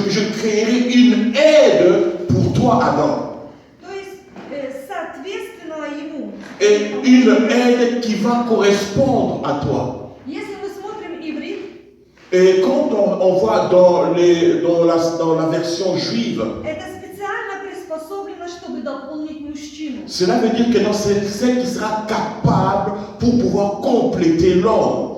je créerai une aide pour toi, Adam. Et une aide qui va correspondre à toi. Et quand on voit dans la version juive, cela veut dire que c'est celle qui sera capable pour pouvoir compléter l'homme.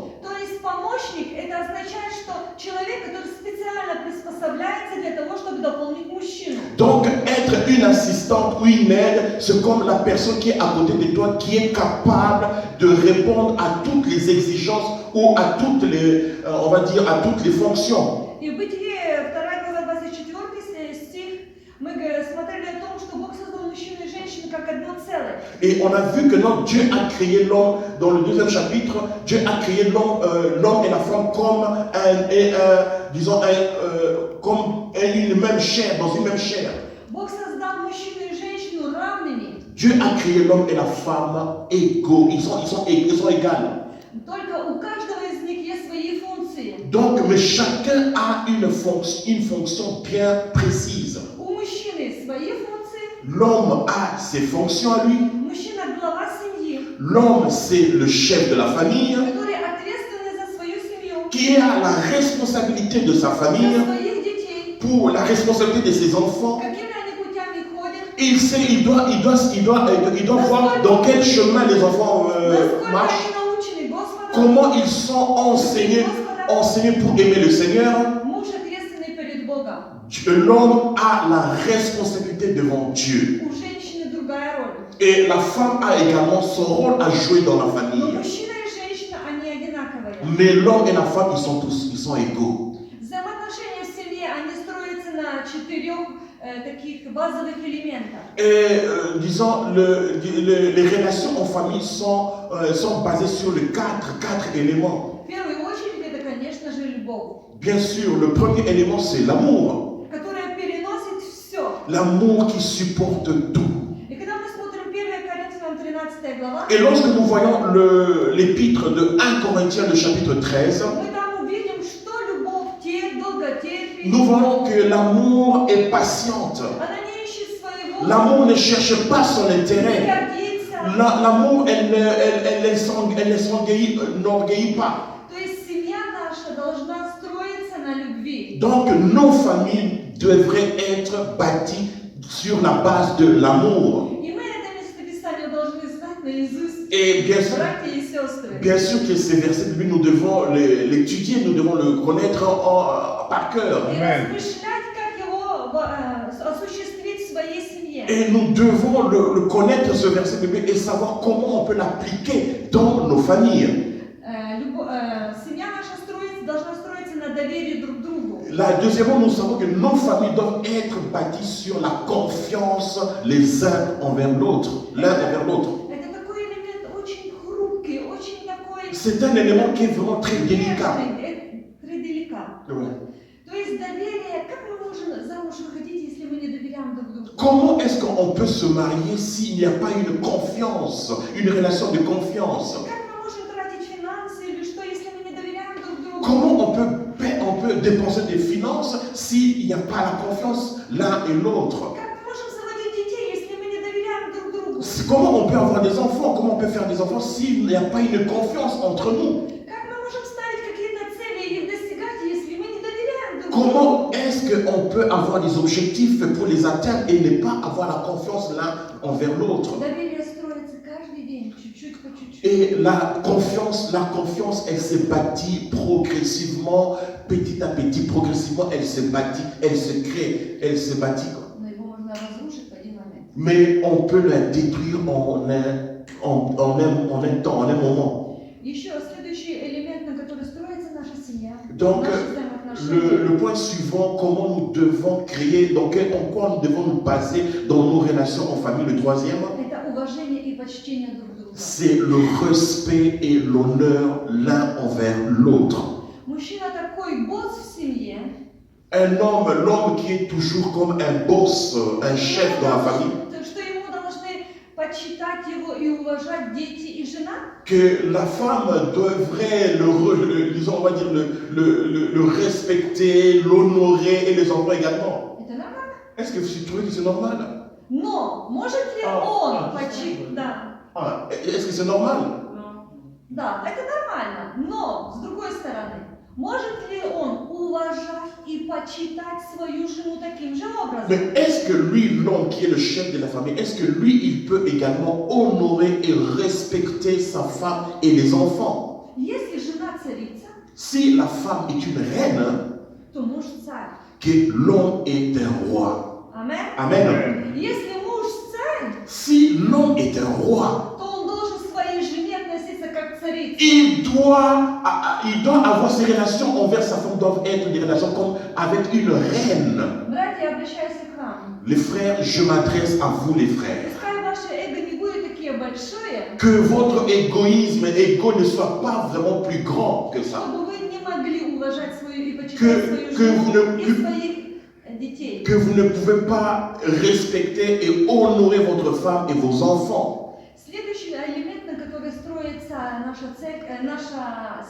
Donc, être une assistante ou une aide, c'est comme la personne qui est à côté de toi, qui est capable de répondre à toutes les exigences ou à toutes les, on va dire, à toutes les fonctions. Et on a vu que notre Dieu a créé l'homme, dans le 2e chapitre, Dieu a créé l'homme et la femme comme comme une même chair, dans une même chair. Dieu a créé l'homme et la femme égaux, ils sont égaux. Donc, mais chacun a une fonction bien précise. L'homme a ses fonctions à lui. L'homme, c'est le chef de la famille, qui a la responsabilité de sa famille, pour la responsabilité de ses enfants. Il sait, il doit voir dans quel chemin les enfants marchent, comment ils sont enseignés pour aimer le Seigneur. L'homme a la responsabilité devant Dieu. Et la femme a également son rôle à jouer dans la famille. Mais l'homme et la femme, ils sont égaux. Et disons, les relations en famille sont basées sur les quatre éléments. Bien sûr, le premier élément, c'est l'amour. L'amour qui supporte tout. Et lorsque nous voyons l'épître de 1 Corinthiens, le chapitre 13, nous voyons que l'amour est patiente. L'amour ne cherche pas son intérêt. L'amour, elle ne s'enorgueillit pas. Donc, nos familles devraient être bâties sur la base de l'amour. Et bien sûr que ces versets, nous devons l'étudier, nous devons le connaître par cœur. Amen. Et nous devons le connaître, ce verset biblique, et savoir comment on peut l'appliquer dans nos familles. Deuxièmement, nous savons que nos familles doivent être bâties sur la confiance les uns envers l'autre, l'un envers l'autre. C'est un élément qui est vraiment très délicat. Comment est-ce qu'on peut se marier s'il n'y a pas une confiance, une relation de confiance? Comment on peut dépenser des finances s'il n'y a pas la confiance l'un et l'autre? Comment on peut avoir des enfants? Comment on peut faire des enfants s'il n'y a pas une confiance entre nous? Comment est-ce qu'on peut avoir des objectifs pour les atteindre et ne pas avoir la confiance l'un envers l'autre? Et la confiance, elle se bâtit progressivement, petit à petit, progressivement, elle se bâtit, elle se crée, elle se bâtit. Mais on peut la détruire en un temps, en un moment. Donc, le point suivant, comment nous devons créer, en quoi nous devons nous baser dans nos relations en famille, le troisième, c'est le respect et l'honneur l'un envers l'autre. L'homme qui est toujours comme un boss, un chef dans la famille. que la femme devrait disons, on va dire le respecter, l'honorer et les enfants également. Est-ce que vous trouvez que c'est normal? Est-ce que c'est normal? Да, это нормально, но с другой стороны, может ли он уважать и почитать свою жену таким же образом? Mais est-ce que lui, l'homme qui est le chef de la famille, est-ce que lui, il peut également honorer et respecter sa femme et les enfants? Если жена царица, si la femme est une reine, то муж царь. Que l'homme est un roi. Amen. Amen. Если муж царь, si l'homme est un roi, то он должен к своей жене относиться как к царице. il doit avoir ses relations envers sa femme doivent être des relations comme avec une reine. Братья, обращаюсь к вам. Les frères, je m'adresse à vous les frères. Пускай ваше эго не будет такие большое. Que votre égoïsme et égo ne soit pas vraiment plus grand que ça. Чтобы вы не могли уважать свою и почитать свою жену и своих детей. Que vous ne pouvez pas respecter et honorer votre femme et vos enfants. Следующий элемент, на который строится наша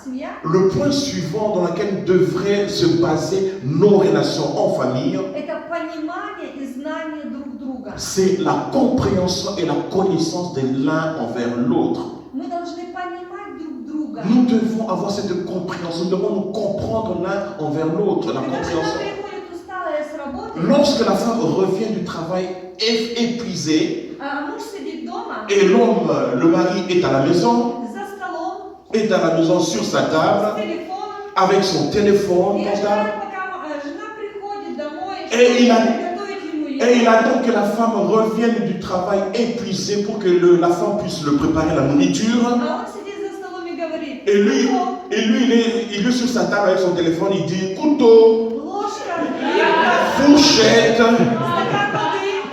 семья. Le point suivant dans lequel devraient se baser nos relations en famille. Это понимание и знание друг друга. C'est la compréhension et la connaissance de l'un envers l'autre. Мы должны понимать друг друга. Nous devons avoir cette compréhension, nous devons nous comprendre l'un envers l'autre, la compréhension. Lorsque la femme revient du travail épuisée, et l'homme, le mari est à la maison, sur sa table, avec son téléphone portable, et il attend que la femme revienne du travail épuisée pour que la femme puisse le préparer la nourriture. Et lui, il est sur sa table avec son téléphone, il dit couteau, fourchette,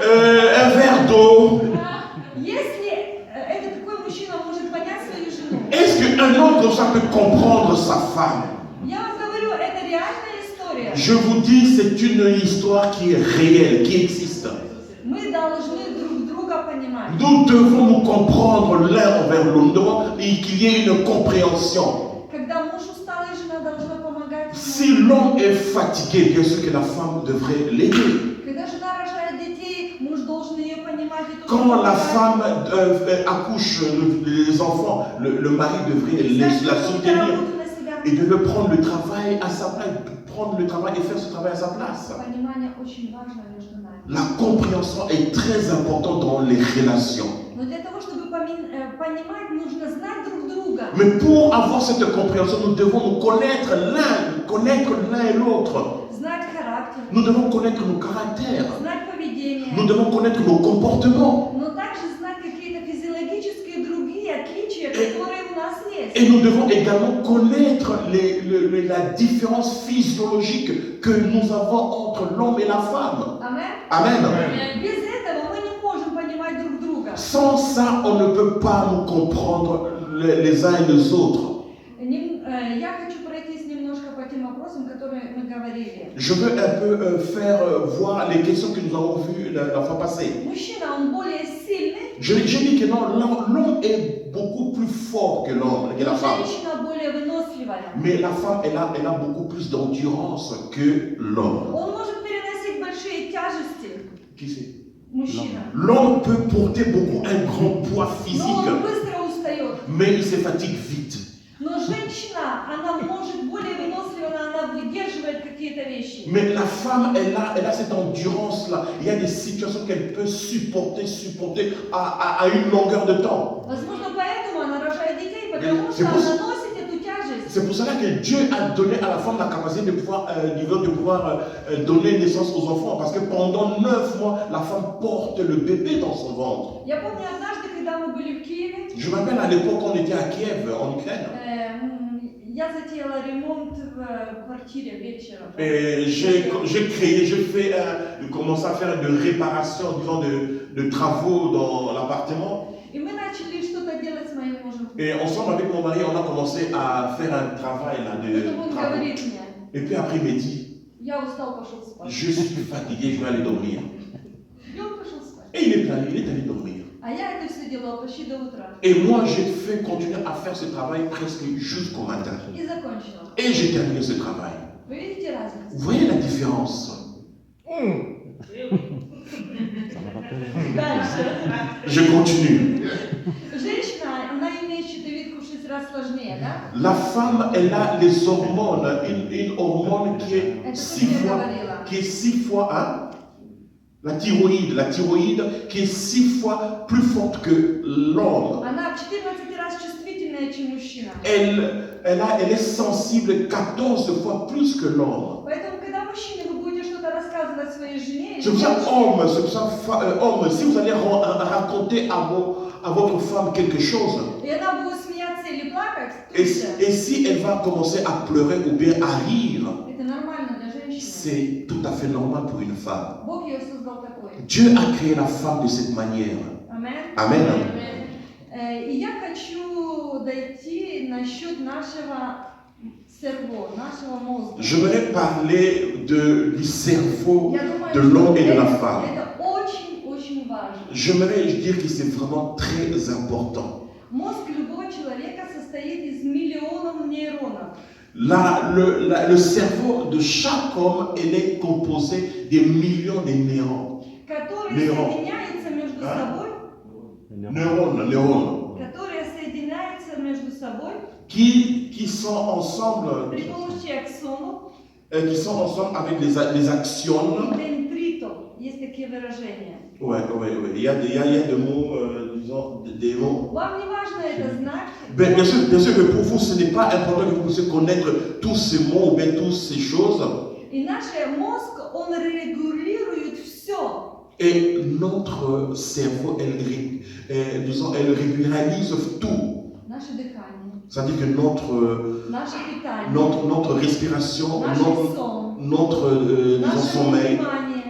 un verre d'eau. Est-ce qu'un homme comme ça peut comprendre sa femme? Je vous dis, c'est une histoire qui est réelle, qui existe. Nous devons nous comprendre l'un envers l'autre et qu'il y ait une compréhension. Si l'homme est fatigué, bien sûr que la femme devrait l'aider. Quand la femme accouche les enfants, le mari devrait la soutenir. Il devait prendre le travail à sa place, et faire ce travail à sa place. La compréhension est très importante dans les relations. Mais pour avoir cette compréhension, nous devons nous connaître l'un et l'autre. Nous devons connaître nos caractères. Nous devons connaître nos comportements. Et nous devons également connaître la différence physiologique que nous avons entre l'homme et la femme. Amen. Sans ça, on ne peut pas nous comprendre les uns et les autres. Je veux un peu faire voir les questions que nous avons vues la fois passée. J'ai dit que non, l'homme est beaucoup plus fort que la femme. Mais la femme, elle a beaucoup plus d'endurance que l'homme. Qui c'est? L'homme peut porter un grand poids physique, mais il se fatigue vite. Mais la femme, elle a cette endurance-là. Il y a des situations qu'elle peut supporter à une longueur de temps. C'est pour cela que Dieu a donné à la femme la capacité de pouvoir donner naissance aux enfants. Parce que pendant 9 mois, la femme porte le bébé dans son ventre. Je m'appelle à l'époque, on était à Kiev, en Ukraine. Et j'ai commencé à faire de réparation, disons, de travaux dans l'appartement. Et ensemble avec mon mari, on a commencé à faire un travail là, de travaux. Et puis après, il m'a dit, je suis fatigué, je vais aller dormir. Et il est allé dormir. А я это все делала почти до утра. Et moi, j'ai fait continuer à faire ce travail presque jusqu'au matin. И закончила. Et j'ai terminé ce travail. Вы видите разницу? Vous voyez la différence? Дальше. Je continue. Женщина, она имеет щитовидку в 6 раз сложнее, да? La femme, elle a les hormones, une hormone qui est Это то, что я говорила. qui est 6 fois, hein? La thyroïde qui est 6 fois plus forte que l'homme. Она в 14 раз чувствительнее, чем мужчина. Elle est sensible 14 fois plus que l'homme. Поэтому, когда мужчине вы будете что-то рассказывать своей жене, C'est pour ça, homme, si vous allez raconter à votre femme quelque chose, и она будет смеяться или плакать, et si elle va commencer à pleurer ou bien à rire, это нормально для женщины. c'est tout à fait normal pour une femme. Бог ее создал такой. Dieu a créé la femme de cette manière. Амен. Amen. И я хочу дойти насчет нашего серво, нашего мозга. J'aimerais parler du cerveau Я думаю, de l'homme et de что la femme. это очень важно. J'aimerais dire que c'est vraiment très important. Мозг любого человека состоит из миллионов нейронов. Le cerveau de chaque homme, il est composé de millions de neurones. Которые соединяются между собой. Neurones. Которые соединяются между собой. Qui sont ensemble. При помощи аксонов. Qui sont ensemble avec les axones. Есть такие выражения. Ouais. Il y a des mots, disons, des mots. Вам не важно это знать. Bien sûr que pour vous, ce n'est pas important que vous puissiez connaître tous ces mots ou bien toutes ces choses. И наш мозг, он регулирует все. Et notre cerveau, elle régularise tout. Наше дыхание. C'est-à-dire que наше питание. Notre respiration, notre sommeil,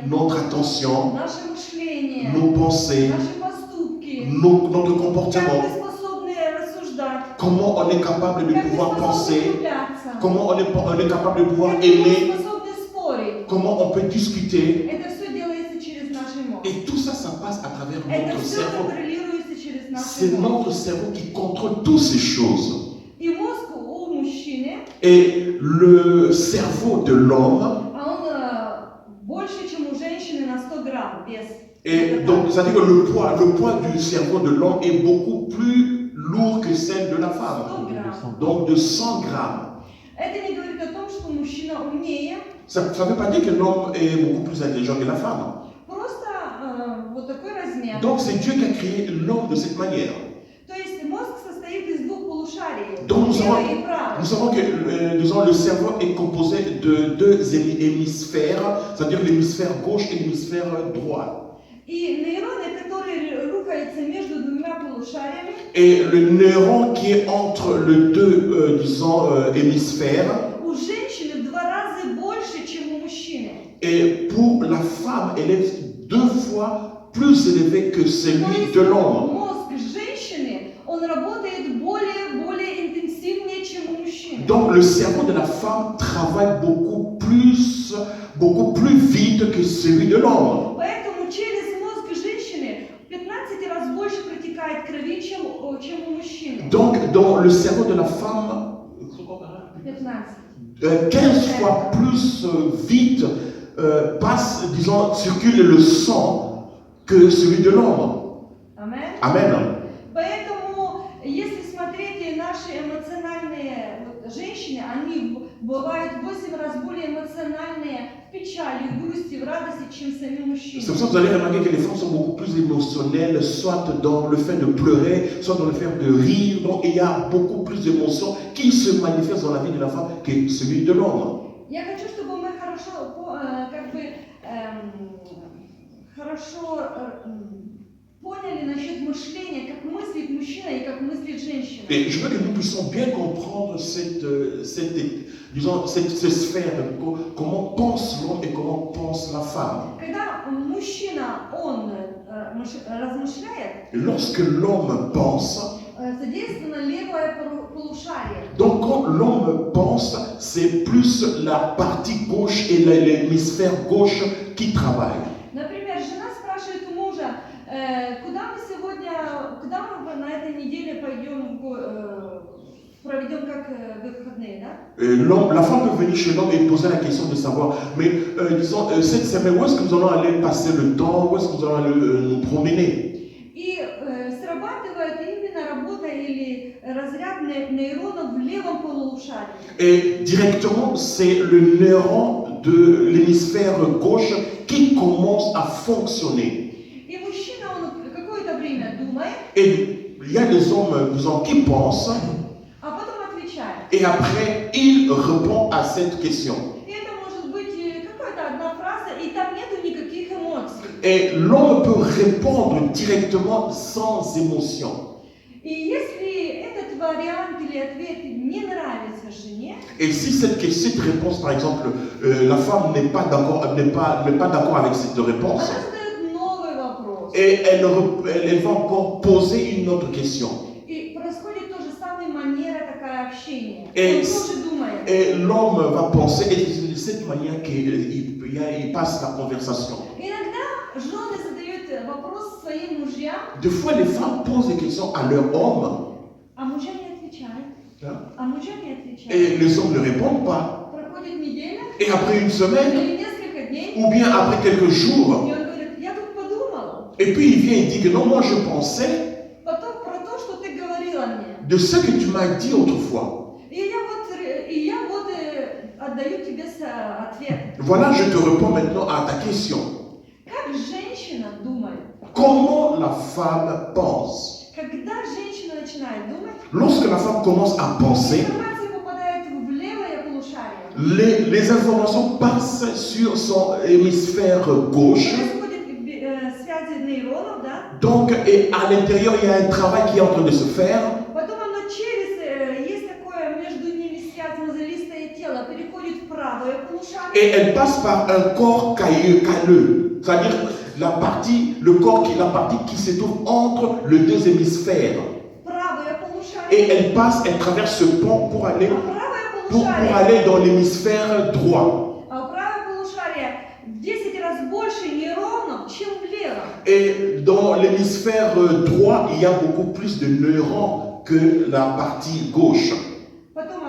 notre attention, наше мышление, nos pensées, наши поступки, notre comportement. как мы способны рассуждать, comment on est capable de как pouvoir мы penser, способны влюбляться, comment on est capable de pouvoir как aimer, мы способны спорить. comment on peut discuter. Это все делается через наш мозг. Et tout ça, ça passe à travers Это notre все cerveau. контролируется через наш C'est мозг. notre cerveau qui contrôle toutes ces choses. И мозг у мужчины, Et le cerveau de l'homme, больше, чем у женщины на 100 грамм вес. et donc, c'est-à-dire que le poids du cerveau de l'homme est beaucoup plus lourd que celle de la femme. 100 грамм. Donc de 100 grammes. Это не говорит о том, что мужчина умнее. Ça ne veut pas dire que l'homme est beaucoup plus intelligent que la femme. Просто вот такой размер. Donc c'est Dieu qui a créé l'homme de cette manière. То есть мозг состоит из двух полушарий, Donc левое и правое. nous savons que le cerveau est composé de 2 hémisphères, c'est-à-dire l'hémisphère gauche et l'hémisphère droit. И нейроны, которые рухаются между двумя полушариями, Et le neuron qui est entre les deux, hémisphères, у женщины в 2 раза больше, чем у мужчины. et pour la femme, elle est 2 fois plus élevée que celui de l'homme. Мозг женщины, он работает более интенсивнее, чем у мужчины. Donc le cerveau de la femme travaille beaucoup plus vite que celui de l'homme. Поэтому через мозг женщины 15 раз больше протекает крови, чем у мужчины. Donc dans le cerveau de la femme, 15 fois plus vite circule le sang que celui de l'homme. Amen. Поэтому, если смотреть наши эмоциональные женщины, они бывают в 8 раз более эмоциональные в печали, в грусти, в радости, чем сами мужчины. C'est pour ça que vous allez remarquer que les femmes sont beaucoup plus émotionnelles, soit dans le fait de pleurer, soit dans le fait de rire. Donc il y a beaucoup plus d'émotions qui se manifestent dans la vie de la femme que celui de l'homme. Я хочу, чтобы мы хорошо поняли насчет мышления, как мыслит мужчина и как мыслит женщина. Et je veux que nous puissions bien comprendre cette sphère, comment pense l'homme et comment pense la femme. Когда мужчина, он размышляет, lorsque l'homme pense, задействовано левое полушарие. Donc quand l'homme pense, c'est plus la partie gauche et l'hémisphère gauche qui travaillent. Например, жена спрашивает у мужа, Куда мы на этой неделе пойдем, проведем как выходные, да? La femme peut venir chez l'homme et poser la question de savoir, mais disons, cette semaine, où est-ce que nous allons aller passer le temps, où est-ce que nous allons aller nous promener? И срабатывает именно работа или разряд нейронов в левом полушарии. Et directement, c'est le neuron de l'hémisphère gauche qui commence à fonctionner. И мужчина, он какое-то время думает, Et il y a des hommes, disons, qui pensent, а потом отвечает. et après, ils répondent à cette question. И это может быть какая-то одна фраза, и там нету никаких эмоций. Et l'homme peut répondre directement sans émotion. И если этот вариант или ответ не нравится жене, Et si cette réponse, par exemple, la femme n'est pas d'accord avec cette réponse, она задает новый вопрос. et elle va encore poser une autre question. И происходит то же самое, манера такая общения. Et, Он тоже думает. et l'homme va penser, et c'est de cette manière qu'il passe la conversation. Иногда жены задают вопрос своим мужьям, Des fois, les femmes posent des questions à leur homme, а мужья не отвечают. hein, А мужья не отвечают. et les hommes ne répondent pas. Проходит неделя Et après une semaine, или несколько дней, ou bien après quelques jours, и он говорит, я тут подумал et puis il vient et dit que non, moi je pensais про то, что ты говорила мне. de ce que tu m'as dit autrefois. И я вот отдаю тебе ответ. Voilà, je te réponds maintenant à ta question. Как женщина думает? Comment la femme pense? Когда женщина начинает думать, Lorsque la femme commence à penser, информация попадает в левое полушарие. les informations passent sur son hémisphère gauche. Происходит связи нейронов, да? Donc, et à l'intérieur, il y a un travail qui est en train de se faire. Потом оно есть такое между ними связь мозолистое тело, переходит в правое полушарие. Et elle passe par un corps calleux. C'est-à-dire la partie qui se trouve entre les deux hémisphères. Правое полушарие. Et elle traverse ce pont pour aller, pour aller dans l'hémisphère droit. А у правое полушарие в 10 раз больше нейронов, чем в левом. Et dans l'hémisphère droit, il y a beaucoup plus de neurones que la partie gauche. Потом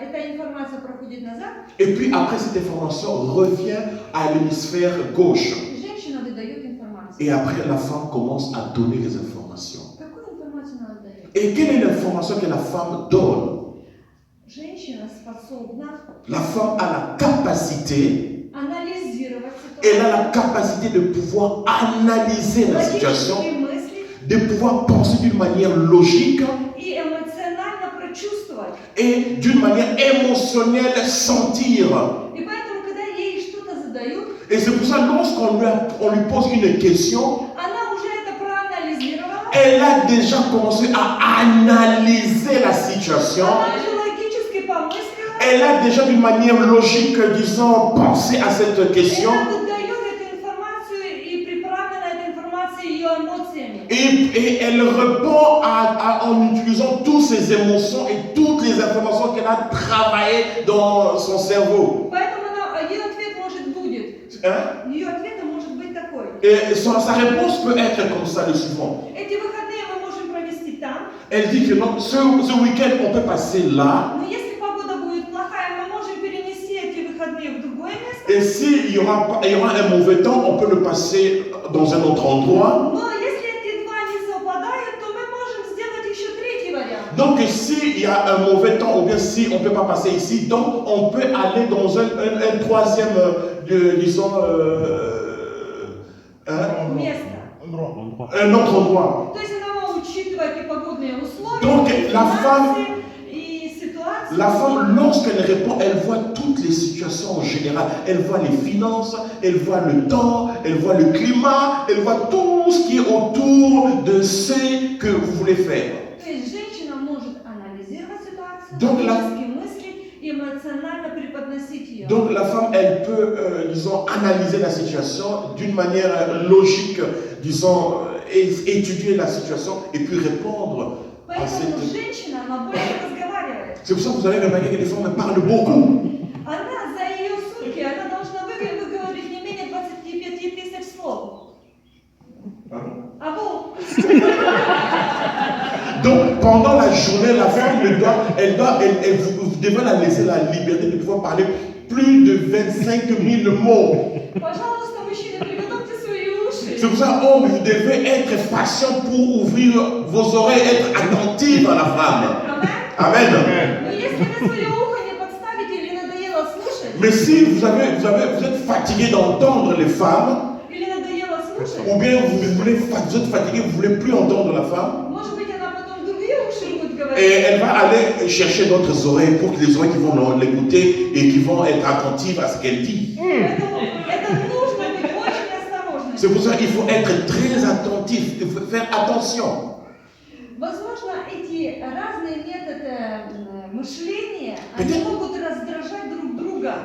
эта информация проходит назад. Et puis après, cette information revient à l'hémisphère gauche. Женщина выдает информацию. Et après, la femme commence à donner les informations. Какую информацию она выдает? Et quelle est l'information que la femme donne? Женщина способна La femme a la capacité, анализировать elle a ситуацию, la capacité de pouvoir analyser la situation, логические мысли de pouvoir penser d'une manière logique и эмоционально прочувствовать. et d'une manière émotionnelle sentir. И поэтому, когда ей что-то задают, Et c'est pour ça, lorsqu'on lui pose une question, она уже это проанализировала, elle a déjà commencé à analyser la situation. она уже логически помыслила, Elle a déjà d'une manière logique, disons, pensé à cette и question. она выдает эту информацию и приправлена этой информацией ее эмоциями. Et elle répond en utilisant toutes ses émotions et toutes les informations qu'elle a travaillées dans son cerveau. Поэтому ее ответ будет. Hein? Ее ответ может быть такой. Et sa réponse peut être comme ça, le suivant. Эти выходные мы можем провести там, Elle dit que non, ce week-end, on peut passer là. но если погода будет плохая, мы можем перенести эти выходные в другое место. Et s'il y aura un mauvais temps, on peut le passer dans un autre endroit. Но если эти два не совпадают, то мы можем сделать еще третий вариант. Donc, s'il y a un mauvais temps, ou bien si on ne peut pas passer ici, donc on peut aller dans un troisième, disons, Место. un autre endroit. То есть она учитывает и погодные условия, Donc, и la femme- финансы, и ситуацию. La femme, lorsqu'elle répond, elle voit toutes les situations en général. Elle voit les finances, elle voit le temps, elle voit le climat, elle voit tout ce qui est autour de ce que vous voulez faire. То есть женщина может анализировать ситуацию, Donc, логически мыслить и эмоционально преподносить ее. Donc la femme, elle peut, disons, analyser la situation d'une manière logique, disons, étudier la situation et puis répondre à Поэтому cette... женщина, она больше разговаривает. C'est pour ça que vous allez remarquer que les femmes parlent beaucoup. Она за ее сутки, она должна выговорить не менее 25 тысяч слов. Pardon? А Donc, pendant la journée, la femme, vous devez la laisser la liberté de pouvoir parler plus de 25 000 mots. C'est pour ça, homme, vous devez être patient pour ouvrir vos oreilles, être attentif à la femme. Amen. Mais si vous êtes fatigué d'entendre les femmes, ou bien vous êtes fatigué, vous ne voulez plus entendre la femme, et elle va aller chercher d'autres oreilles pour que les oreilles qui vont l'écouter et qui vont être attentives à ce qu'elle dit. C'est pour ça qu'il faut être très attentif, il faut faire attention.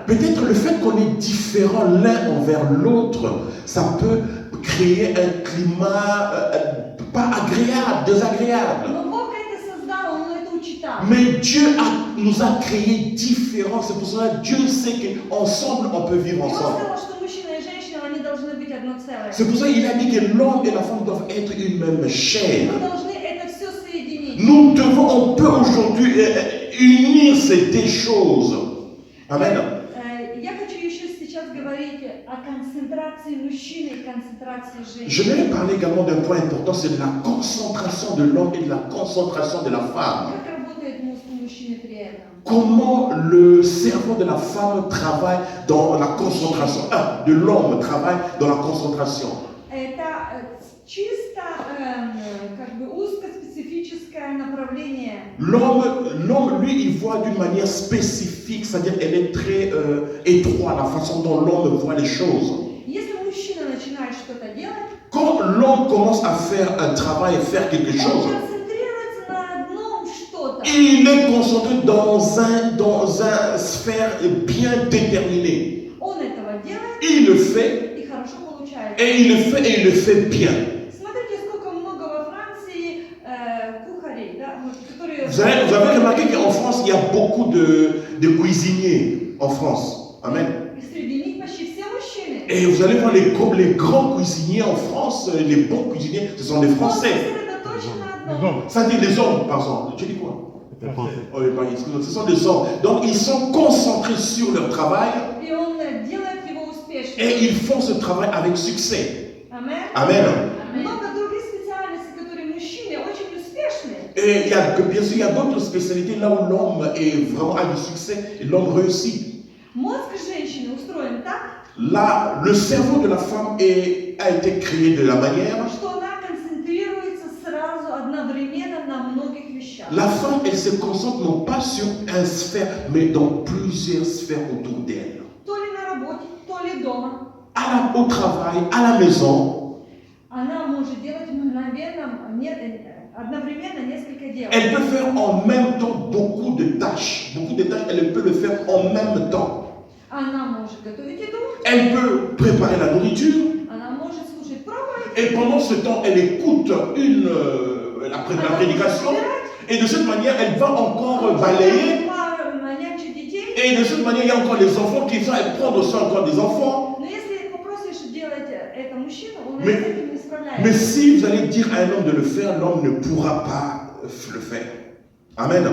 Peut-être le fait qu'on est différent l'un envers l'autre, ça peut créer un climat pas agréable, désagréable. Mais Dieu nous a créés différents, c'est pour ça que Dieu sait qu'ensemble on peut vivre ensemble. C'est pour ça qu'il a dit que l'homme et la femme doivent être une même chair. Nous devons, on peut aujourd'hui unir ces deux choses. Amen. Je vais parler également d'un point important, c'est de la concentration de l'homme et de la concentration de la femme. Comment le cerveau de la femme travaille dans la concentration, de l'homme travaille dans la concentration. L'homme, lui, il voit d'une manière spécifique, c'est-à-dire elle est très étroite, la façon dont l'homme voit les choses. Quand l'homme commence à faire un travail, faire quelque chose, il est concentré dans un sphère bien déterminée. Il le fait, et il le fait bien. Vous avez remarqué qu'en France, il y a beaucoup de cuisiniers en France. Amen. Et vous allez voir les grands cuisiniers en France, les bons cuisiniers, ce sont des Français. Ça dit les hommes, par exemple. Tu dis quoi? Oh, ce sont des hommes. Donc ils sont concentrés sur leur travail. Et ils font ce travail avec succès. Amen. Amen. Et bien sûr, il y a d'autres spécialités là où l'homme a du succès et l'homme réussit. Là, le cerveau de la femme a été créé de la manière. La femme, elle se concentre non pas sur une sphère, mais dans plusieurs sphères autour d'elle. Au travail, à la maison. Elle peut faire en même temps beaucoup de tâches. Elle peut le faire en même temps. Elle peut préparer la nourriture. Et pendant ce temps, elle écoute la prédication. Et de cette manière, elle va encore balayer. Et de cette manière, il y a encore les enfants qui sont, elle prend aussi encore des enfants. Mais si vous allez dire à un homme de le faire, l'homme ne pourra pas le faire. Amen.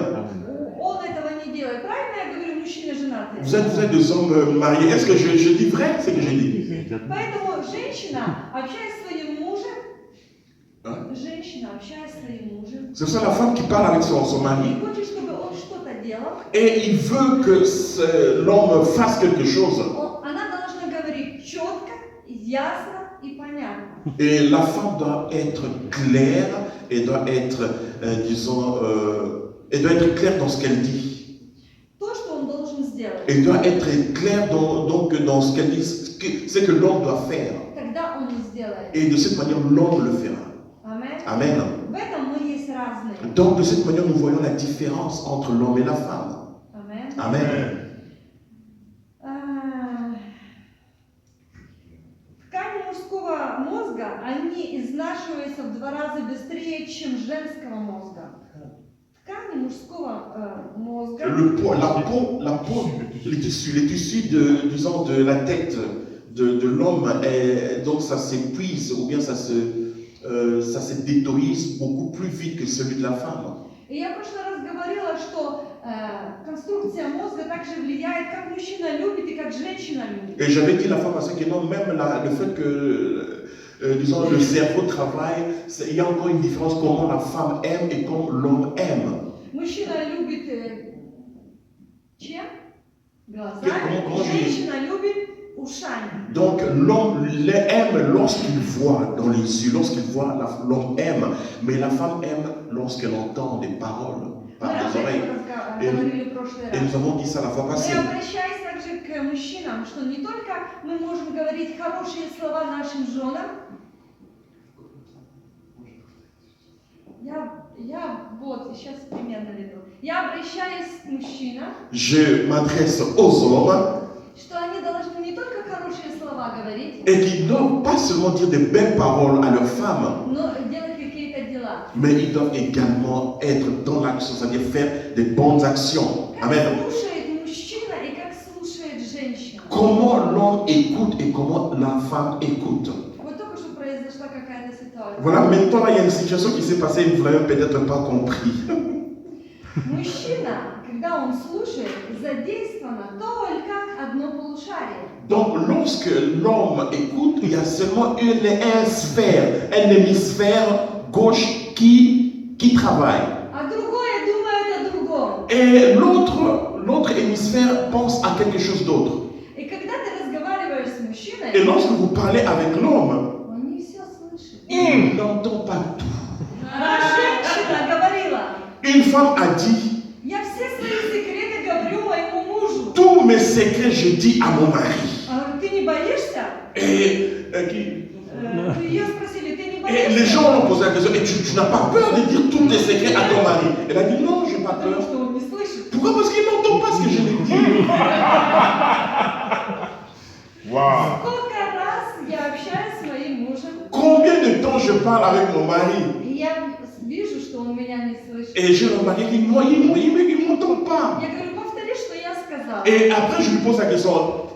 Vous êtes des hommes mariés. Est-ce que je dis vrai ce que j'ai dit? C'est ça la femme qui parle avec son mari. Et il veut que l'homme fasse quelque chose. Et la femme doit être claire et doit être, elle doit être claire dans ce qu'elle dit. Elle doit être claire dans ce qu'elle dit, c'est que l'homme doit faire. Et de cette manière, l'homme le fera. Amen. Donc de cette manière, nous voyons la différence entre l'homme et la femme. Amen. Ткани мужского мозга, они изнашиваются в 2 раза быстрее, чем женского мозга. Ткани мужского мозга. La peau, les tissus de la tête de l'homme, donc ça s'épuise ou bien ça se ça se détruise beaucoup plus vite que celui de la femme. И я в прошлый раз говорила, что конструкция мозга также влияет, как мужчина любит и как женщина любит. Et j'avais dit la femme parce que non, même le fait que, disons, le cerveau travaille, il y a encore une différence comment la femme aime et comment l'homme aime. Мужчина любит чем? Глазами. Comment Женщина любит ушами. Donc l'homme aime lorsqu'il voit dans les yeux, lorsqu'il voit, l'homme aime, mais la femme aime lorsqu'elle entend des paroles par les oreilles. Et nous avons dit ça la fois passée. Я обращаюсь также к мужчинам, что не только мы можем говорить хорошие слова нашим женам. Вот, сейчас примерно веду. Я обращаюсь к мужчинам. Je m'adresse aux hommes. Что они должны не только хорошие слова говорить. Et qu'ils ne doivent pas seulement dire des belles paroles à leurs femmes. Но делать какие-то дела. Mais ils doivent également être dans l'action, c'est-à-dire faire des bonnes actions. Amen. Как слушает мужчина и как слушает женщина. Comment l'homme écoute et comment la femme écoute. Вот только что произошла какая-то ситуация. Voilà, maintenant là, il y a une situation qui s'est passée, vous n'avez peut-être pas compris. Мужчина, когда он слушает, задействовано только одно полушарие. Donc, lorsque l'homme écoute, il y a seulement une sphère, un hémisphère gauche qui travaille. А другое думает о другом. Et l'autre hémisphère pense à quelque chose d'autre. И когда ты разговариваешь с мужчиной, Et lorsque vous parlez avec l'homme, он не все слышит. il n'entend pas tout. А женщина говорила, Une femme a dit, я все свои секреты говорю моему мужу. tous mes secrets, je dis à mon mari. А ты не боишься? Et Ее спросили, ты не les боишься? gens l'ont posé la question, et tu n'as pas peur de dire tous tes secrets à ton mari? Elle a dit, non, je n'ai pas Потому peur. что он не слышит. Pourquoi? Parce qu'il n'entend pas ce que je lui dis. Wow. Сколько раз я общаюсь с моим мужем, Combien de temps je parle avec mon mari? и я вижу, что он меня не слышит. Et j'ai remarqué qu'il ne m'entend pas. Я говорю, повтори, что я сказала. Et après, je lui pose la question,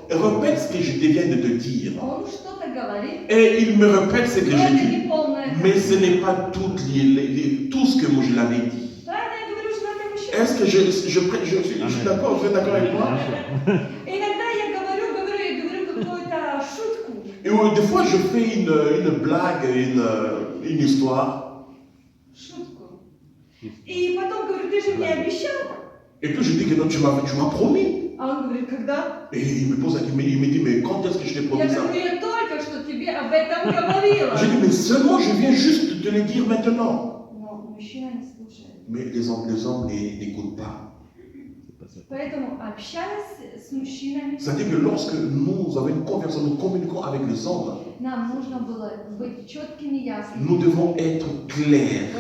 répète ce que je viens de te dire. Он что-то говорит, Et il me répète ce que но j'ai это dit. не полное. Mais ce n'est pas tout ce que moi je l'avais dit. Правильно я говорю, что это мужчина? Est-ce que je suis d'accord? Vous êtes d'accord avec moi? Иногда я говорю какую-то шутку. Et des fois, je fais une blague, une histoire. Шутку. И потом говорю, ты же мне обещал. Et puis je dis que non, tu m'as promis. А он говорит, когда? Et il me pose la question, il me dit, mais quand est-ce que je t'ai Я promis ça? говорю, я только что тебе об этом говорила. Je dis, mais seulement je viens juste de te le dire maintenant. Но мужчина не слушает. Mais les hommes n'écoutent pas. Поэтому, общаясь с мужчинами, C'est-à-dire que lorsque nous avons une conversation, nous communiquons avec les hommes, нам нужно было быть четкими и ясными. nous devons être clairs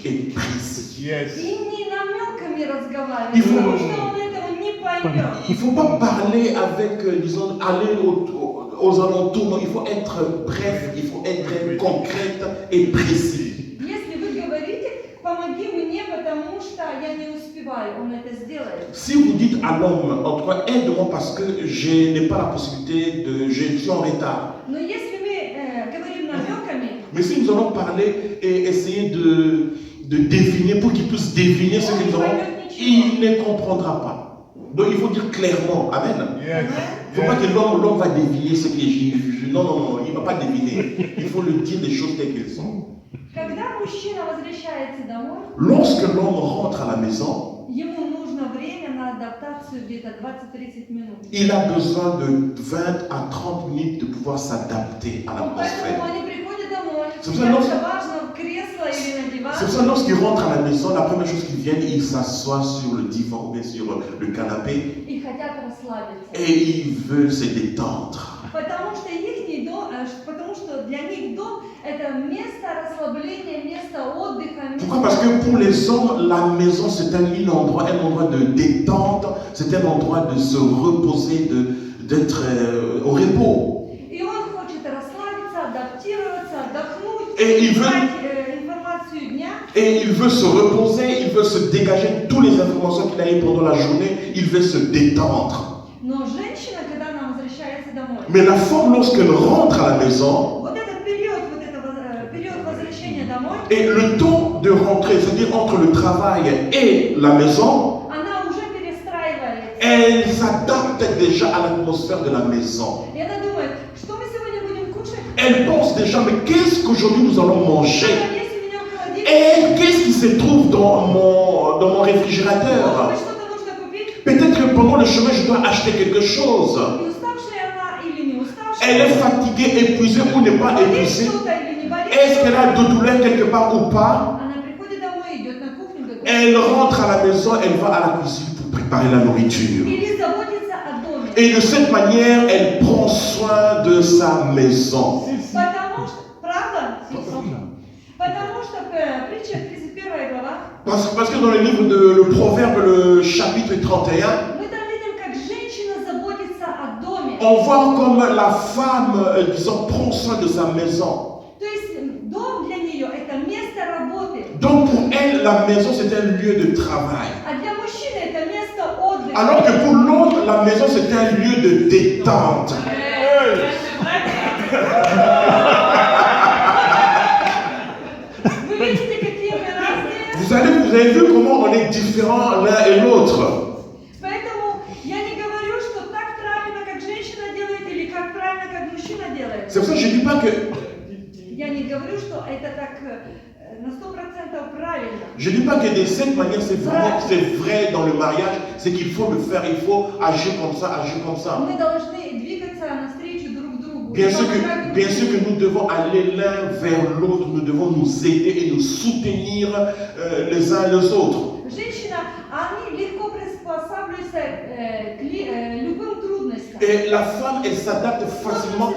et précis. Yes. И не намеками разговаривать, Il faut- потому что он этого не поймет. Il ne faut pas parler avec, disons, aller aux alentours. Non, il faut être bref, il faut être concrète et précis. Если вы говорите, помоги мне, потому что я не успеваю, он это сделает. Si vous dites à l'homme, en tout cas, aide-moi parce que je n'ai pas la possibilité je suis en retard. Но если мы говорим намеками, Mais si nous allons parler et essayer de deviner, pour qu'il puisse deviner ce que nous avons, il ne comprendra pas. Donc il faut dire clairement, Amen. Yes. Il ne faut pas que l'homme va deviner ce que j'ai vu. Non, il ne va pas deviner. Il faut lui dire les choses telles qu'elles sont. когда мужчина возвращается домой, Lorsque l'homme rentre à la maison, ему нужно время на адаптацию где-то 20-30 минут. il a besoin de 20 à 30 minutes de pouvoir s'adapter à Поэтому l'atmosphère. они приходят домой, C'est сидят важно в кресло или на диван. C'est pour ça lorsqu'il rentre à la maison, la première chose qu'il vient, il s'assoit sur le divan ou bien sur le canapé И хотят расслабиться. et il veut se détendre. Потому что для них дом это место расслабления, место отдыха. Pourquoi? Parce que pour les hommes, la maison c'est un endroit de détente, c'est un endroit de se reposer, d'être au repos. И он хочет расслабиться, адаптироваться, отдохнуть, Et il veut- информацию дня. Et il veut se reposer, il veut se dégager toutes les informations qu'il a eues pendant la journée, il veut se détendre. Но женщина, когда она возвращается домой, Mais la femme, lorsqu'elle rentre à la maison, вот этот период, период Et le temps de rentrer, c'est-à-dire entre le travail et la maison, она уже перестраивается. elle s'adapte déjà à l'atmosphère de la maison. И она думает, что мы сегодня будем кушать? Elle pense déjà, mais qu'est-ce qu'aujourd'hui nous allons manger? Что есть у меня в холодильнике? Et qu'est-ce qui se trouve dans mon Может réfrigérateur? быть, что-то нужно купить? Peut-être que pendant le chemin, je dois acheter quelque chose. И уставшая она или не уставшая? Elle est fatiguée, épuisée ou n'est pas Болит épuisée. что-то или не болит? Est-ce qu'elle a de douleur quelque part ou pas? Она приходит домой, идет на кухню, готовит. Elle rentre à la maison, elle va à la cuisine pour préparer la nourriture. Или заботится о доме. Et de cette manière, elle prend soin de sa maison. Потому что, правда? Потому что притча 31 глава, Parce que dans le livre de le Proverbe, le chapitre 31, мы там видим, как женщина заботится о доме. on voit comme la femme, disons, prend soin de sa maison. То есть дом для нее это место работы, Donc pour elle, la maison, c'est un lieu de travail. а для мужчины это место отдыха. Alors que pour l'autre, la maison, c'est un lieu de détente. Вы видите, какие мы разные? Vous avez vu comment on est différents l'un et l'autre. Поэтому я не говорю, что так правильно, как женщина делает, или как правильно, как мужчина делает. C'est pour ça que je ne dis pas que Я не говорю, что это так на 100% правильно. je dis pas que de cette manière c'est vrai dans le mariage, c'est qu'il faut le faire, il faut agir comme ça, agir comme ça. Мы должны двигаться навстречу друг другу. Bien sûr que nous devons aller l'un vers l'autre, nous devons nous aider et nous soutenir les uns les autres. Женщина, они легко приспосабливаются к любым трудностям. Et la femme, elle s'adapte facilement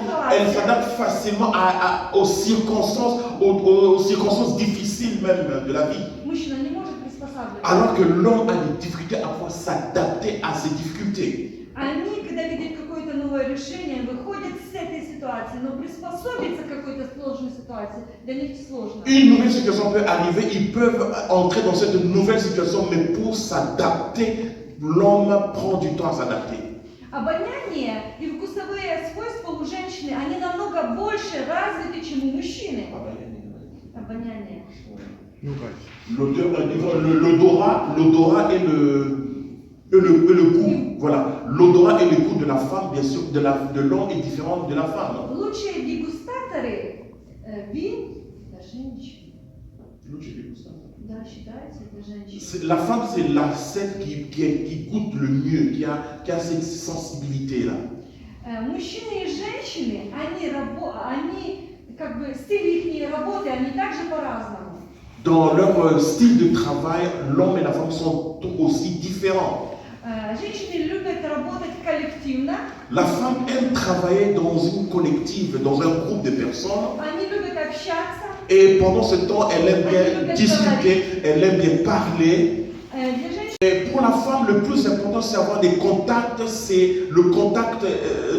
aux circonstances difficiles même de la vie. Мужчина не может приспосабливаться. Alors que l'homme a des difficultés à pouvoir s'adapter à ces difficultés. Они, когда видят какое-то новое решение, выходят с этой ситуации, но приспособиться к какой-то сложной ситуации для них сложно. Une nouvelle situation peut arriver, ils peuvent entrer dans cette nouvelle situation, mais pour s'adapter, l'homme prend du temps à s'adapter. Обоняние и вкусовые свойства у женщины, они намного больше развиты, чем у мужчины. Обоняние. L'odorat et le goût. Voilà. L'odorat et le goût de la femme, bien sûr, de l'homme est différent de la femme. Лучшие дегустаторы вин – это женщины. Да, считается, это женщины. La femme, c'est celle qui goûte le mieux, qui a cette sensibilité-là. Мужчины и женщины, они как бы стиль их работы, они также по-разному. Dans leur style de travail, l'homme et la femme sont aussi différents. Женщины любят работать коллективно. La femme aime travailler dans une collective, dans un groupe de personnes. Они любят общаться. Et pendant ce temps, elle aime bien discuter, elle aime bien parler. Et pour la femme, le plus important, c'est avoir des contacts, c'est le contact,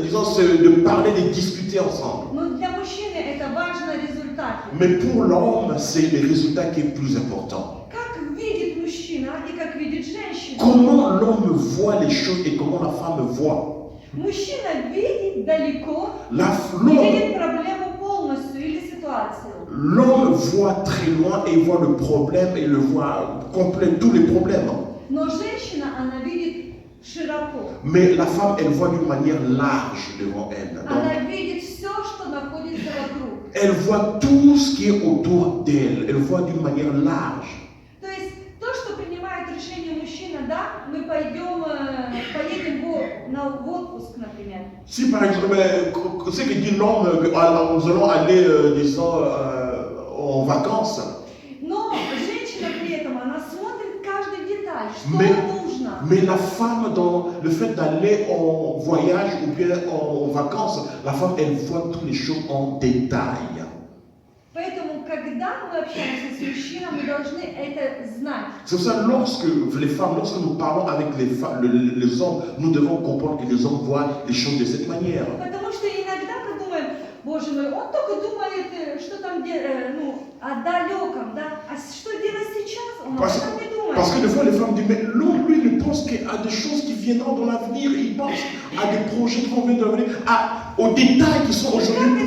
disons, c'est de parler, de discuter ensemble. Но для мужчины это важно результат. Mais pour l'homme, c'est le résultat qui est plus important. Как видит мужчина и как видит женщина. Comment l'homme voit les choses et comment la femme voit. Мужчина видит далеко, видит проблему полностью или ситуацию. L'homme voit très loin et voit le problème et le voit complet, tous les problèmes. Но женщина, она видит широко. Mais la femme, elle voit d'une manière large devant elle. Donc, Она видит все, что находится вокруг. elle voit tout ce qui est autour d'elle. Elle voit d'une manière large. То есть то, что принимает решение мужчина, да, мы поедем в отпуск, например. Si par exemple, ce que dit l'homme, nous allons aller, disons, en vacances. Но женщина при этом, она смотрит каждую деталь, что нужно. Mais la femme, dans le fait d'aller en voyage ou bien en vacances, la femme, elle voit toutes les choses en détail. Поэтому, когда мы общаемся с мужчиной, мы должны это знать. C'est pour ça, lorsque les femmes, lorsque nous parlons avec les hommes, nous devons comprendre que les hommes voient les choses de cette manière. Потому что иногда мы думаем, боже мой, он только думает, что там, о далеком, да? А что делать сейчас? Он об этом не думает. Parce que des fois, les femmes disent, mais l'homme, lui, il pense à des choses qui viendront dans l'avenir. Il pense à des projets qui vont venir dans l'avenir, aux détails qui sont aujourd'hui.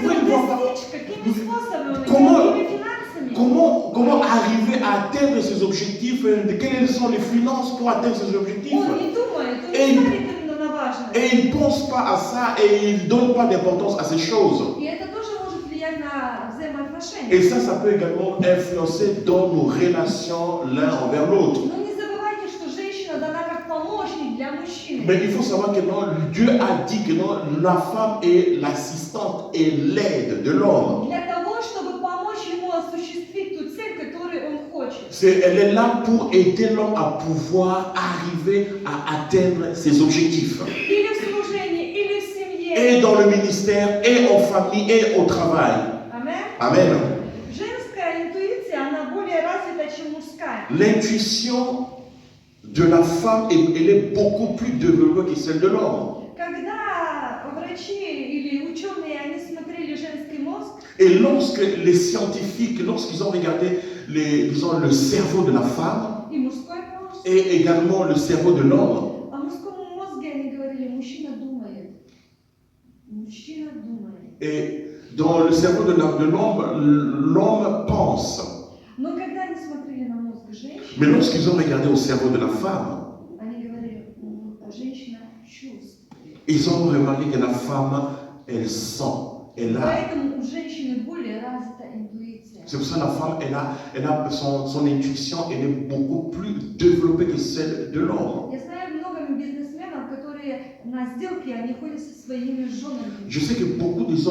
Comment atteindre ses objectifs, quelles sont les finances pour atteindre ses objectifs. Он не думает, он Эй. не ставит именно на важность. Et il ne pense pas à ça et il ne donne pas d'importance à ces choses. И это тоже может влиять на взаимоотношения. Et ça peut également influencer dans nos relations l'un envers l'autre. Но не забывайте, что женщина дана как помощник для мужчины. Mais il faut savoir que non, Dieu a dit que non, la femme est l'assistante et l'aide de l'homme. Для того, чтобы помочь ему осуществить ту цель, которую он хочет. Elle est là pour aider l'homme à pouvoir arriver à atteindre ses objectifs. Или в служении, или в семье. Et dans le ministère, et en famille, et au travail. Amen. Amen. Женская интуиция, она более развита, чем мужская. L'intuition de la femme, elle est beaucoup plus développée que celle de l'homme. Когда врачи или ученые, они смотрели женский мозг, Et lorsque les scientifiques, lorsqu'ils ont regardé disons, le cerveau de la femme и мужской мозг, et également le cerveau de l'homme, о мужском мозге они говорили, мужчина думает. Мужчина думает. et dans le cerveau de l'homme pense. Но когда они смотрели на мозг Mais женщины, lorsqu'ils ont regardé au cerveau de la femme, они говорили, женщина чувствует. ils ont remarqué que la femme, elle sent. Elle a, Поэтому у женщины более развита интуиция. c'est pour ça que la femme, elle a son intuition, elle est beaucoup plus développée que celle de l'homme. Я знаю много бизнесменов, которые на сделке, они ходят со своими женами. Je sais que beaucoup des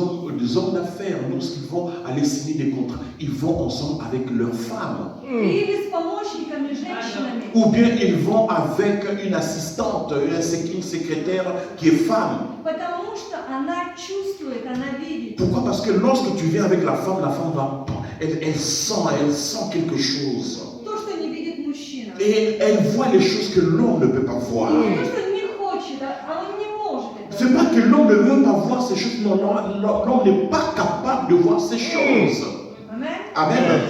hommes d'affaires, lorsqu'ils vont aller signer des contrats, ils vont ensemble avec leurs femmes. Или с помощниками, женщинами. Ou bien ils vont avec une assistante, une secrétaire qui est femme. Потому что она чувствует, она видит. Pourquoi? Parce que lorsque tu viens avec la femme va, elle sent quelque chose. То, что не видит мужчина. Et elle voit les choses que l'homme ne peut pas voir. Не то, что не хочет, а он не может этого. C'est pas que l'homme ne veut pas voir ces choses, non, l'homme n'est pas capable de voir ces choses. Amen. Amen.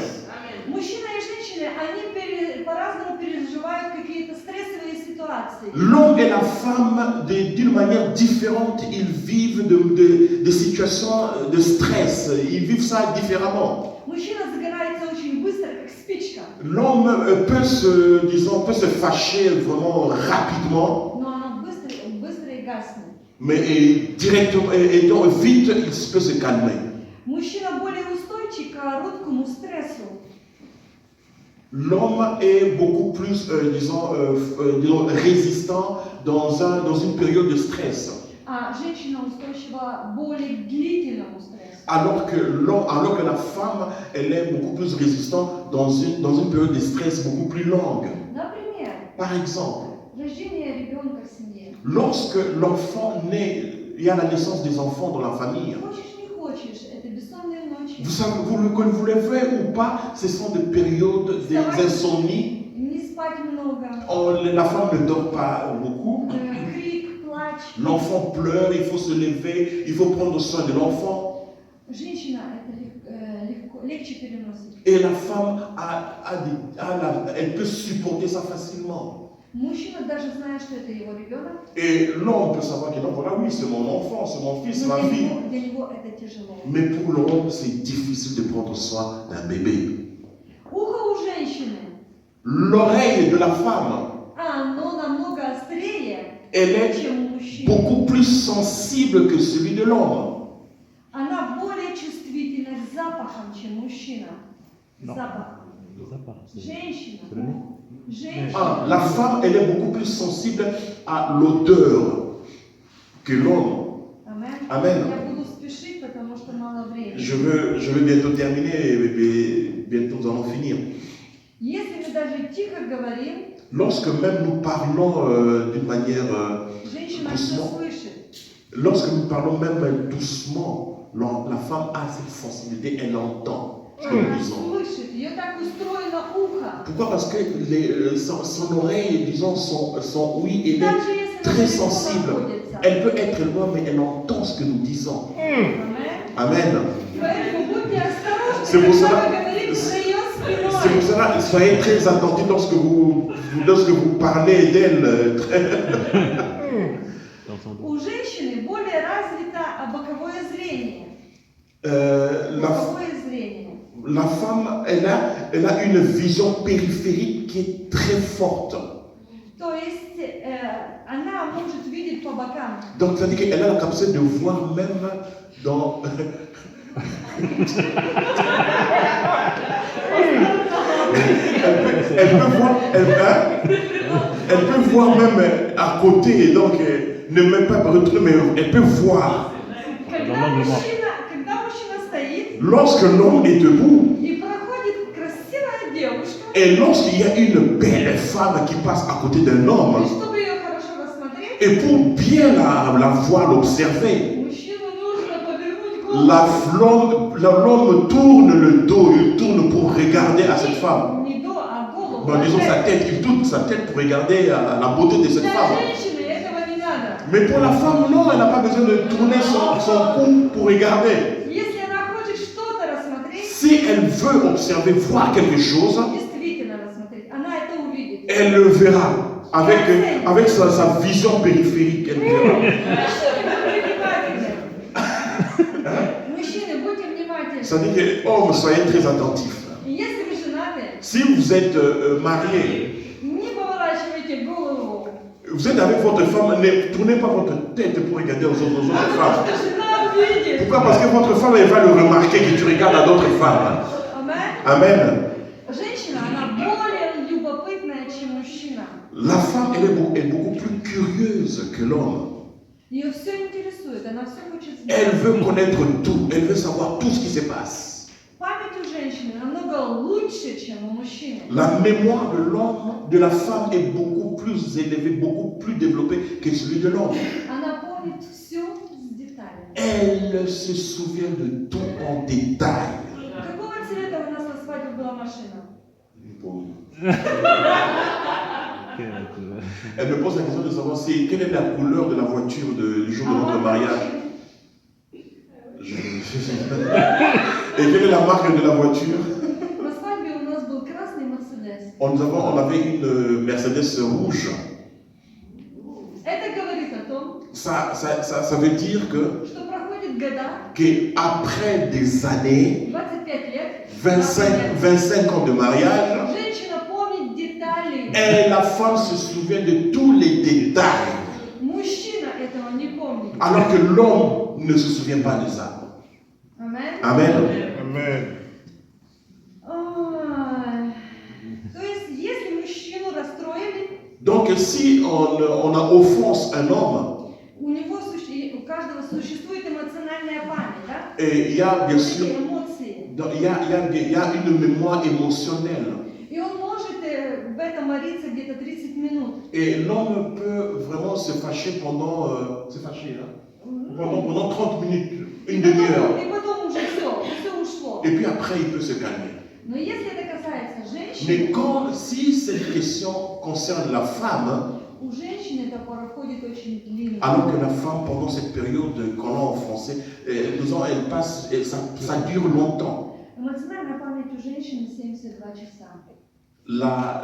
Мужчина и женщина, они по-разному переживают какие-то стрессовые ситуации. L'homme et la femme, d'une manière différente, ils vivent des situations de stress. Ils vivent ça différemment. Мужчина загорается очень быстро, как спичка. L'homme peut se fâcher vraiment rapidement, Но она быстро и гаснет. mais directement, et donc vite, il peut se calmer. Мужчина более устойчив к короткому стрессу. L'homme est beaucoup plus, disons, résistant dans une période de stress. А женщина устойчива более к длительному стрессу. Alors que la femme, elle est beaucoup plus résistante dans une période de stress beaucoup plus longue. Например, Par exemple, рождение ребенка в семье. lorsque l'enfant naît, il y a la naissance des enfants dans la famille. Хочешь, не хочешь, это бессонные ночи. Vous savez, que vous le voulez ou pas, ce sont des périodes d'insomnie. Не спать много. La femme ne dort pas beaucoup. Крик, плач. L'enfant pleure, il faut se lever, il faut prendre soin de l'enfant. Женщина это легче переносит. Et la femme elle peut supporter ça facilement. Мужчина даже знает, что это его ребенок. Et l'homme peut savoir que non, voilà, oui, c'est mon enfant, c'est mon fils, c'est Но ma fille. для него это тяжело. Mais pour l'homme, c'est difficile de prendre soin d'un bébé. Ухо у женщины, L'oreille de la femme, оно намного острее, elle est чем у мужчины. beaucoup plus sensible que celui de l'homme. Она более чувствительна к запахам, чем мужчина. Запах. Женщина. Женщина. La femme, elle est beaucoup plus sensible à l'odeur que l'homme. Amen. Я буду спешить, потому что мало времени. Je veux bientôt terminer et bientôt nous allons finir. Если мы даже тихо говорим, Lorsque même nous parlons d'une manière женщина все doucement, слышит. lorsque nous parlons même doucement, la femme a cette sensibilité, elle entend ce que nous Она disons. слышит. Ее так устроено ухо. Pourquoi? Parce que son oreille, disons, son oui, elle Даже est если très она далеко sensible. находится. Elle peut être loin, mais elle entend ce que nous disons. Amen. Amen. Поэтому будьте осторожны, C'est pour когда cela- вы говорите за ее C'est pour спиной. cela, soyez très attentifs lorsque vous parlez d'elle. У женщины более развито боковое зрение. La, Боковое зрение. la femme, elle a une vision périphérique qui est très forte. То есть она может видеть по бокам. Donc, ça veut dire qu'elle a la capacité de voir même dans... elle peut voir même à côté, donc ne même pas retrouver, mais elle peut voir. Когда мужчина стоит, lorsque l'homme est debout, и проходит красивая девушка, et lorsqu'il y a une belle femme qui passe à côté d'un homme, и чтобы ее хорошо рассмотреть, et pour bien la voir, l'observer, мужчину нужно повернуть голову. l'homme tourne le dos, il tourne pour regarder à cette femme. Не до, а голову. Bon, disons sa tête, il tourne sa tête pour regarder la beauté de cette Для femme. женщины этого не надо. Mais pour la femme, non, elle n'a pas besoin de tourner son cou pour regarder. Если она хочет что-то рассмотреть, Si elle veut observer, voir quelque chose, действительно рассмотреть, она это увидит. elle le verra. Avec sa vision périphérique, elle verra. Мужчины, будьте внимательны. Ça dit que, hommes, soyez très attentifs. Если вы женаты, Si vous êtes marié, не поворачивайте голову. vous êtes avec votre femme, ne tournez pas votre tête pour regarder aux autres femmes. Потому что жена увидит. Pourquoi? Parce que votre femme, elle va le remarquer que tu regardes à d'autres femmes. Амен. Amen. Женщина, она более любопытная, чем мужчина. La femme, elle est beaucoup plus curieuse que l'homme. Ее все интересует, она все хочет Elle знать. veut connaître tout, elle veut savoir tout ce qui se passe. Память у женщины намного лучше, чем у мужчины. La mémoire de l'homme, de la femme est beaucoup plus élevée, beaucoup plus développée que celui de l'homme. Она помнит все с деталями. Elle se souvient de tout en détail. Какого цвета у нас на свадьбе была машина? Elle me pose la question de savoir quelle est la couleur de la voiture du jour de notre mariage. Et quelle est la marque de la voiture? На свадьбе у нас был красный Мерседес. On avait une Mercedes rouge. Это говорит о том, Ça veut dire что проходит года, qu'après des années, 25 лет, 25 ans de mariage, женщина помнит детали. et la femme se souvient de tous les détails, Мужчина этого не помнит. alors que l'homme ne se souvient pas de ça. Амен. Amen. Ой. То есть, если мужчину расстроили, Donc si on offense un homme, у каждого существует эмоциональная память, да? et il y a bien sûr Эти эмоции. il y a une mémoire émotionnelle. И он может в этом мориться где-то 30 минут. Et l'homme peut vraiment se fâcher pendant 30 minutes, une demi-heure. И потом уже все ушло. Et puis après, il peut se calmer. Но если это касается женщин, Mais si cette question concerne la femme, у женщин это проходит очень длинно. alors que la femme, pendant cette période qu'on a en français, disons, elle passe, ça dure longtemps. Эмоциональная память у женщин 72 часа. La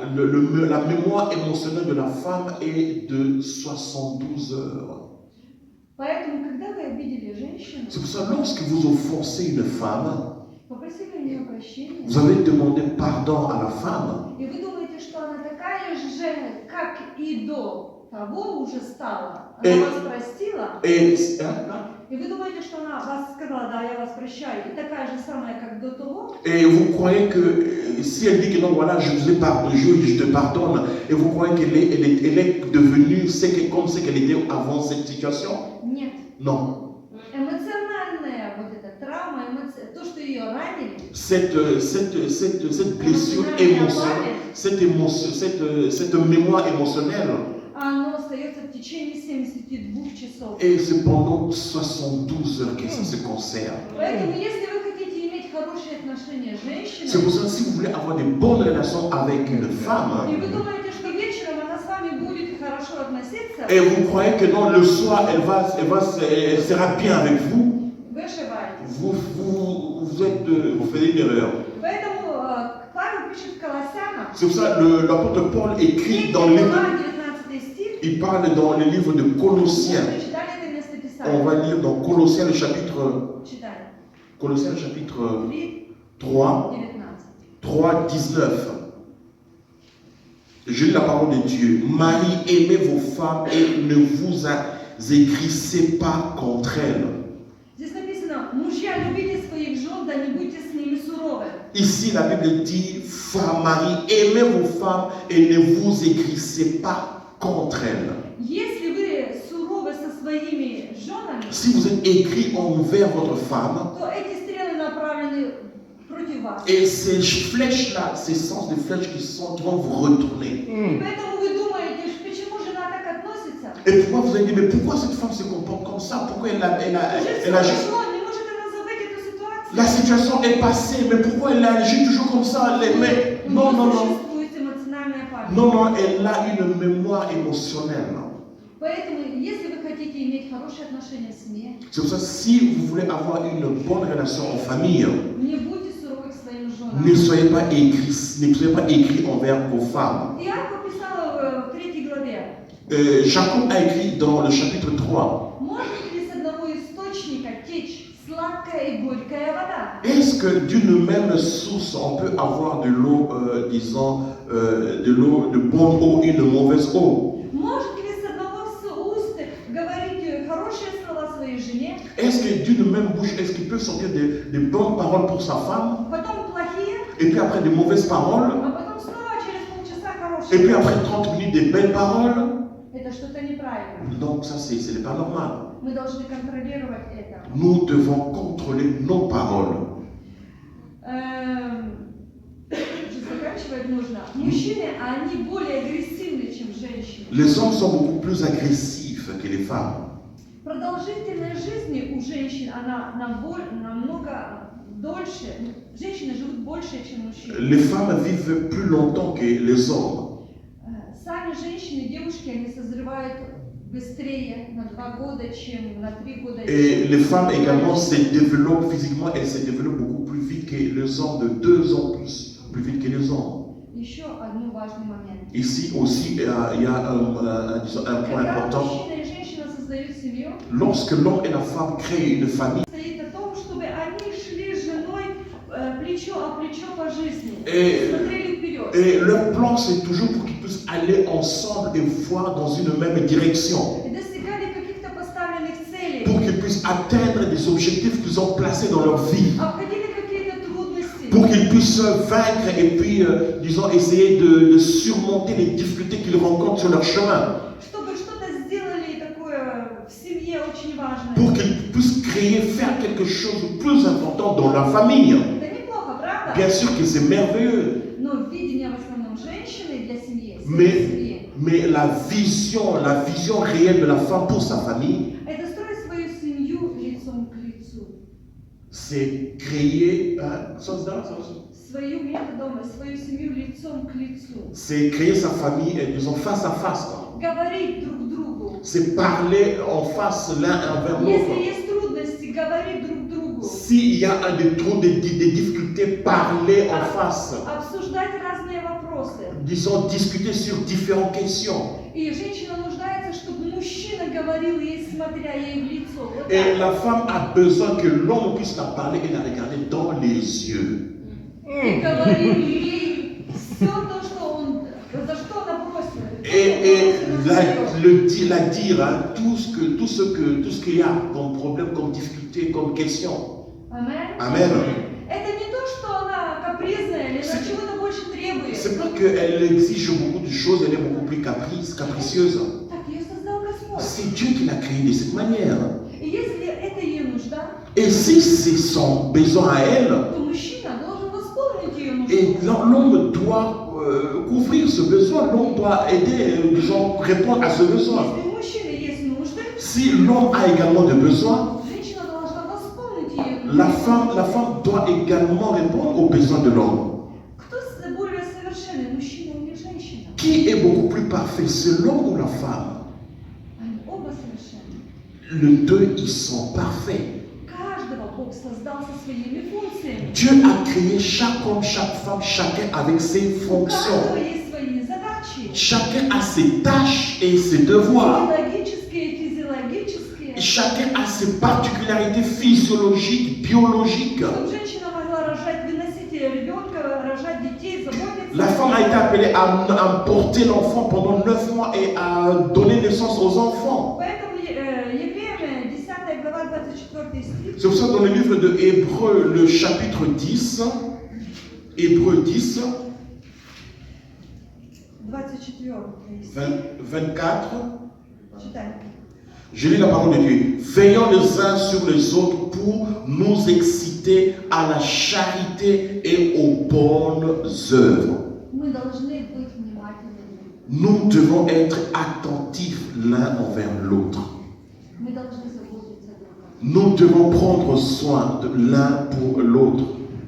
mémoire émotionnelle de la femme est de 72 heures. Поэтому, когда вы обидели женщину, C'est pour ça, lorsque vous offensez une femme, попросили у нее прощения, vous avez demandé pardon à la femme, и вы думаете, что она такая же, как и до того уже стала. Она вас простила, и вы думаете, что она вас сказала, да, я вас прощаю, и такая же самая, как до того. et vous croyez que si elle dit que non, voilà, je vous ai pardonné, je te pardonne, et vous croyez qu'elle est devenue comme ce qu'elle était avant cette situation? Нет. Non. Эмоциональная вот эта травма, то, что ее ранили, Cette blessure émotionnelle, cette mémoire émotionnelle, оно остается в течение 72 часов. et c'est pendant 72 heures que ça se conserve. Поэтому, если вы хотите иметь хорошие отношения с женщиной, C'est pour ça que si vous voulez avoir de bonnes relations avec une femme, и вы думаете, что вечером она с вами будет хорошо относиться, et vous croyez que non, le soir, elle sera bien avec vous, вы ошибаетесь. vous faites une erreur. Поэтому Павел пишет в Колоссянам, C'est pour ça que l'apôtre Paul écrit 3 dans le livre, глава, 19 стих, il parle dans le livre de Colossiens. мы читали это место On Писания. va lire dans Colossiens le chapitre Читали. 3, 3, 3, 19. Je lis la parole de Dieu. Marie, aimez vos femmes et ne vous aigrissez pas contre elles. Здесь написано, мужья, любите своих жен, да не будьте с ними суровы. Ici, la Bible dit, femme Marie, aimez vos femmes et ne vous aigrissez pas contre elles. Если вы суровы со своими женами, Si vous êtes aigri envers votre femme, то эти стрелы направлены против вас. et ces flèches-là, ces sens de flèches qui vont vous retourner. И поэтому вы думаете, почему жена так относится? Et pourquoi vous allez dire, mais pourquoi cette femme se comporte comme ça? Pourquoi elle agit? La situation est passée, mais pourquoi elle agit toujours comme ça? Non, non, non. Non, non, elle a une mémoire émotionnelle. C'est pour ça que si vous voulez avoir une bonne relation en famille, ne soyez pas aigris envers vos femmes. Jacob a écrit dans le chapitre 3. Est-ce que d'une même source on peut avoir de l'eau, disons, de l'eau de bonne eau et de mauvaise eau? Est-ce que d'une même bouche, est-ce qu'il peut sortir de bonnes paroles pour sa femme? Et puis après de mauvaises paroles? Et puis après 30 minutes de belles paroles? Donc ça, ce n'est pas normal. Nous devons contrôler nos paroles. Les hommes sont beaucoup plus agressifs que les femmes. Продолжительность жизни у женщин, она намного дольше. Женщины живут больше, чем мужчины. Les femmes vivent plus longtemps que les hommes. Сами женщины, девушки, они созревают быстрее на 2 года, чем на 3 года. Et les femmes également se développent physiquement, elles se développent beaucoup plus vite que les hommes, de 2 ans plus vite que les hommes. Еще один важный момент. Ici aussi, il y a un point important. Lorsque l'homme et la femme créent une famille, et leur plan c'est toujours pour qu'ils puissent aller ensemble et voir dans une même direction, pour qu'ils puissent atteindre des objectifs qu'ils ont placés dans leur vie, pour qu'ils puissent vaincre et puis, disons, essayer de surmonter les difficultés qu'ils rencontrent sur leur chemin. Pour qu'ils puissent créer, faire quelque chose de plus important dans la famille. Bien sûr que c'est merveilleux. Mais la vision réelle de la femme pour sa famille, c'est créer, c'est créer sa famille, disons, face à face. C'est parler en face l'un envers l'autre. S'il y a des difficultés, parler en face. Disons, discuter sur différentes questions. Et la femme a besoin que l'homme puisse la parler et la regarder dans les yeux. Et la dire, hein, tout ce qu'il y a comme problème, comme difficulté, comme question. Amen. C'est pas qu'elle exige beaucoup de choses, elle est beaucoup plus capricieuse. C'est Dieu qui l'a créée de cette manière. Et si c'est son besoin à elle, et l'homme doit couvrir ce besoin, l'homme doit aider, disons, répondre à ce besoin. Si l'homme a également des besoins, la femme doit également répondre aux besoins de l'homme. Qui est beaucoup plus parfait, c'est l'homme ou la femme? Les deux, ils sont parfaits. Dieu a créé chaque homme, chaque femme, chacun avec ses fonctions. Chacun a ses tâches et ses devoirs. Chacun a ses particularités physiologiques, biologiques. ребенка, рожать детей, заботиться. La femme a été appelée à porter l'enfant pendant 9 mois et à donner naissance aux enfants. Поэтому Евреям 10 глава 24 стих. C'est pour ça que dans le livre de Hébreux, le chapitre 10, Hébreux 10, 24, Читай. je lis la parole de Dieu. Veillons les uns sur les autres pour nous exciter à la charité et aux bonnes œuvres. Мы должны быть внимательными. Nous devons être attentifs l'un envers l'autre. Мы должны заботиться друг о друге. Nous devons prendre soin de l'un pour l'autre.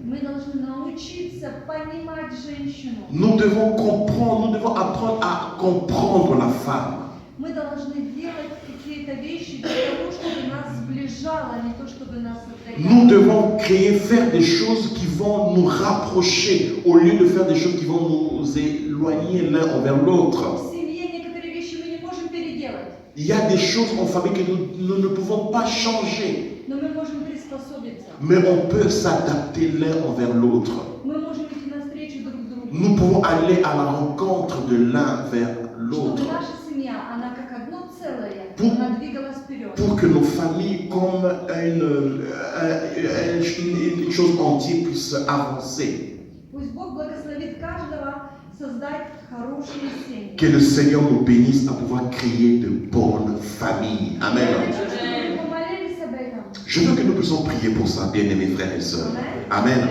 Мы должны научиться понимать женщину. Nous devons comprendre, nous devons apprendre à comprendre la femme. Мы должны делать какие-то вещи для того, чтобы нас сближало, а не то, чтобы нас Nous отдаляло. devons faire des choses qui vont nous rapprocher au lieu de faire des choses qui vont nous éloigner l'un envers l'autre. В семье некоторые вещи мы не можем переделать, Il y a des choses en famille que nous ne pouvons pas changer, но мы можем приспособиться. mais on peut s'adapter l'un envers l'autre. Мы можем идти навстречу друг другу. Nous pouvons aller à la rencontre de l'un vers l'autre. Чтобы наша семья, она как одно целое, Pour- она двигалась вперед. Pour que nos familles, comme une chose entière, puissent avancer. Пусть Бог благословит каждого создать хорошие семьи. Que le Seigneur nous bénisse à pouvoir créer de bonnes familles. Amen. Я хочу, чтобы вы помолились об этом. Je veux que nous puissions prier pour ça, bien-aimés frères et sœurs. Amen.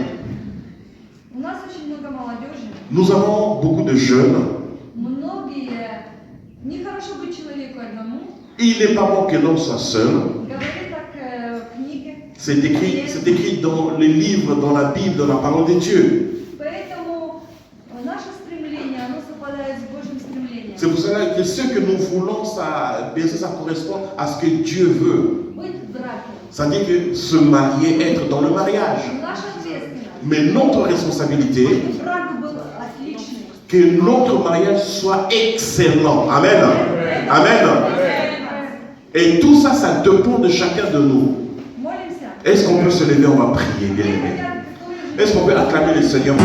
У нас очень много молодежи. Nous avons beaucoup de jeunes. Многие нехорошо быть человеку одному. Il n'est pas bon que l'homme soit seul. Говорит так в книге. C'est écrit dans les livres, dans la Bible, dans la parole de Dieu. Поэтому наше стремление, оно совпадает с Божьим стремлением. C'est pour cela que ce que nous voulons, ça, bien sûr, ça correspond à ce que Dieu veut. Быть в браке. C'est-à-dire que se marier, être dans le mariage. Наша ответственность. Mais notre responsabilité, Чтобы брак был отличный. que notre mariage soit excellent. Amen. Amen. Et tout ça, ça dépend de chacun de nous. Молимся. Est-ce qu'on peut se lever, on va prier, bien aimé. Est-ce qu'on peut acclamer le Seigneur?